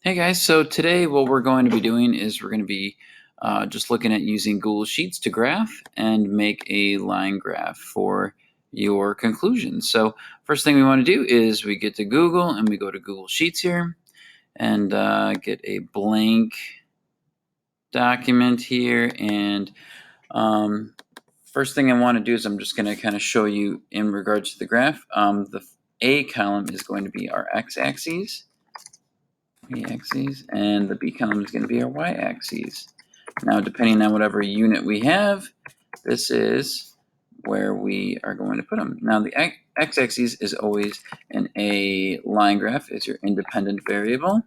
Hey guys, so today what we're going to be doing is we're going to be just looking at using Google Sheets to graph and make a line graph for your conclusions. So first thing we want to do is we get to Google and we go to Google Sheets here and get a blank document here. And first thing I want to do is I'm just going to kind of show you in regards to the graph. The A column is going to be our x-axis. And the B column is going to be our y-axis. Now, depending on whatever unit we have, this is where we are going to put them. Now, the x-axis is always in a line graph, is your independent variable,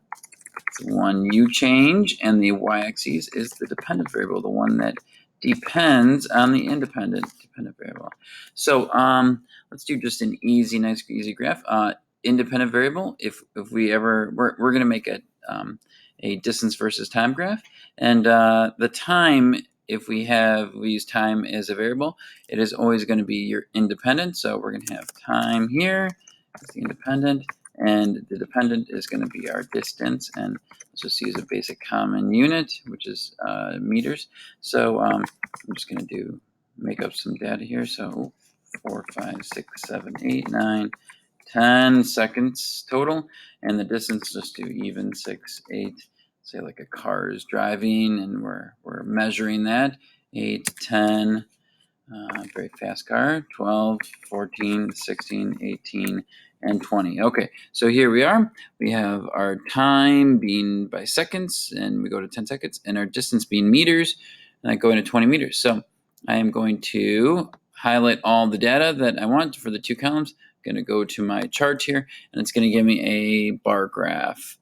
the one you change, and the y-axis is the dependent variable, the one that depends on the independent variable. So let's do just an nice easy graph. Independent variable, if we ever, we're going to make a distance versus time graph, and the time, if we use time as a variable, it is always going to be your independent. So we're going to have time here as the independent, and the dependent is going to be our distance, and let's just use a basic common unit, which is meters. So I'm just going to make up some data here. So 4, 5, 6, 7, 8, 9, 10 seconds total, and the distance, just do even 6, 8. Say like a car is driving, and we're measuring that. 8, 10. Very fast car. 12, 14, 16, 18, and 20. Okay, so here we are. We have our time being by seconds, and we go to 10 seconds, and our distance being meters, and I go into 20 meters. So I am going to highlight all the data that I want for the two columns. I'm going to go to my chart here, and it's going to give me a bar graph.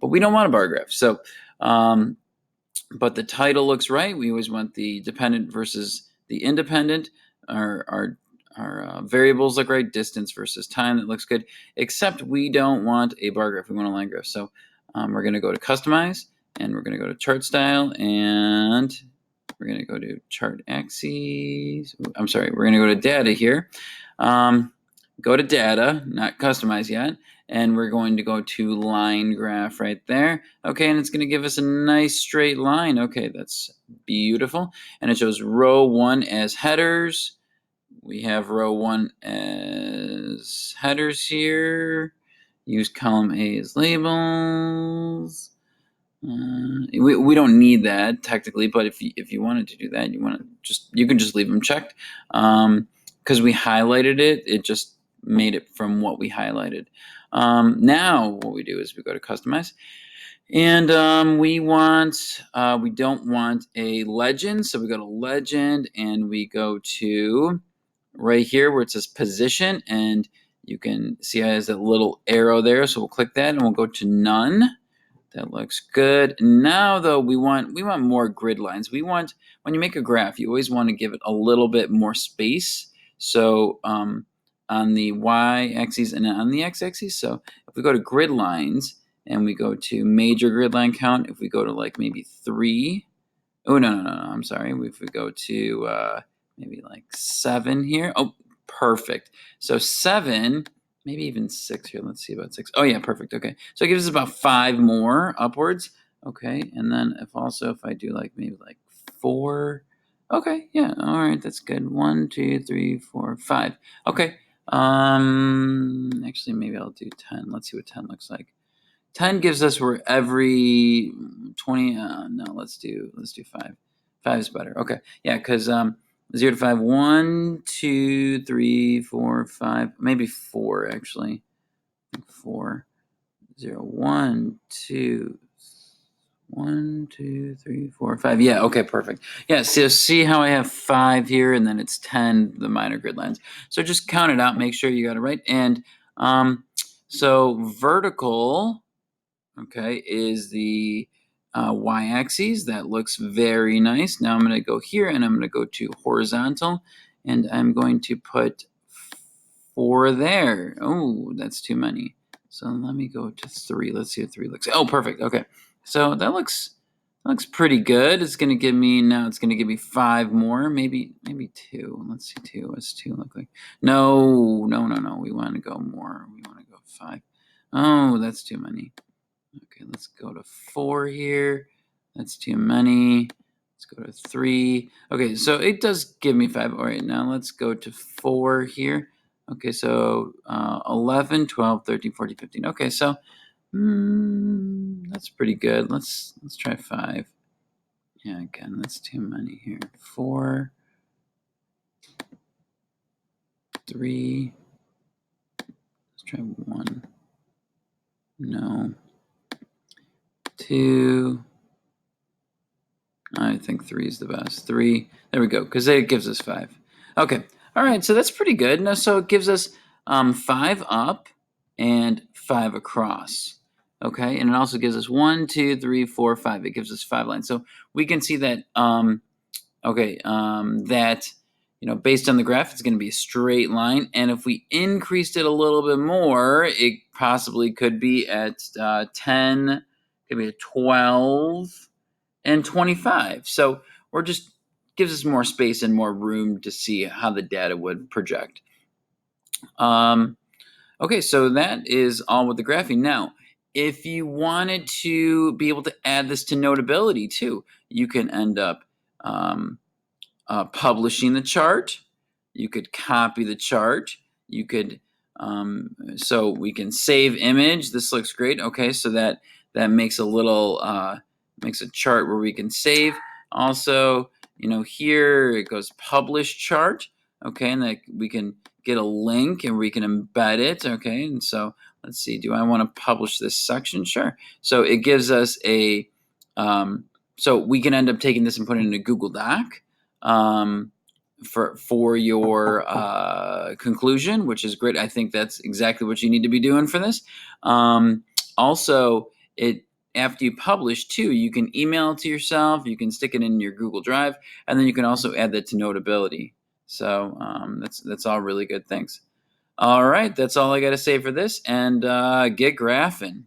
But we don't want a bar graph. So, but the title looks right. We always want the dependent versus the independent. Our variables look right. Distance versus time, that looks good. Except we don't want a bar graph. We want a line graph. So we're going to go to Customize, and we're going to go to Chart Style, and we're going to go to Chart Axes. I'm sorry. We're going to go to Data here. Go to Data, not Customize yet, and we're going to go to Line Graph right there. Okay, and it's going to give us a nice straight line. Okay, that's beautiful. And it shows row 1 as headers. We have row 1 as headers here. Use column A as labels. We don't need that technically, but if you wanted to do that, you can just leave them checked. Because we highlighted it, it just made it from what we highlighted. Now what we do is we go to Customize, and we don't want a legend, so we go to Legend, and we go to right here where it says Position, and you can see it has a little arrow there, so we'll click that, and we'll go to None. That looks good. Now, though, we want more grid lines. When you make a graph, you always want to give it a little bit more space. So on the y-axis and on the x-axis. So if we go to grid lines and we go to major grid line count, if we go to like maybe 3. Oh, no, I'm sorry. If we go to maybe like 7 here. Oh, perfect. So 7, maybe even 6 here. Let's see about 6. Oh, yeah, perfect. Okay. So it gives us about 5 more upwards. Okay. And then if I do like maybe like 4. Okay. Yeah. All right. That's good. 1, 2, 3, 4, 5. Okay. Actually, maybe I'll do 10. Let's see what 10 looks like. 10 gives us where every 20. No, let's do 5. 5 is better. Okay. Yeah, because 0 to 5. 1, 2, 3, 4, 5. Maybe 4 actually. 4. 0, 1, 2. 1, 2, 3, 4, 5. Yeah, okay, perfect. Yeah, so see how I have 5 here, and then it's 10, the minor grid lines. So just count it out, make sure you got it right. And so vertical, okay, is the y-axis. That looks very nice. Now I'm going to go here, and I'm going to go to horizontal, and I'm going to put 4 there. Oh, that's too many. So let me go to 3. Let's see what 3 looks like. Oh, perfect. Okay. So that looks pretty good. It's going to give me 5 more, maybe 2. Let's see, 2. What's 2 look like? No. We want to go more. We want to go 5. Oh, that's too many. Okay, let's go to 4 here. That's too many. Let's go to 3. Okay, so it does give me 5. All right, now let's go to 4 here. Okay, so 11, 12, 13, 14, 15. Okay, so that's pretty good. Let's try 5. Yeah, again, that's too many here. 4, 3. Let's try 1. No. 2. I think 3 is the best. 3. There we go, because it gives us 5. Okay. All right, so that's pretty good. Now, so it gives us 5 up and 5 across. Okay, and it also gives us 1, 2, 3, 4, 5. It gives us 5 lines. So we can see that, that, based on the graph, it's going to be a straight line. And if we increased it a little bit more, it possibly could be at 10, could be at 12, and 25. So we're just gives us more space and more room to see how the data would project. Okay, so that is all with the graphing. Now, if you wanted to be able to add this to Notability too, you can end up publishing the chart. You could copy the chart. You could, so we can save image. This looks great. Okay, so that makes a little, makes a chart where we can save. Also, here it goes publish chart. Okay, and that we can get a link and we can embed it. Okay, and so let's see, do I want to publish this section? Sure. So it gives us a, so we can end up taking this and putting it in a Google Doc for your conclusion, which is great. I think that's exactly what you need to be doing for this. Also, after you publish too, you can email it to yourself. You can stick it in your Google Drive, and then you can also add that to Notability. So that's all really good things. All right, that's all I got to say for this, and get graphing.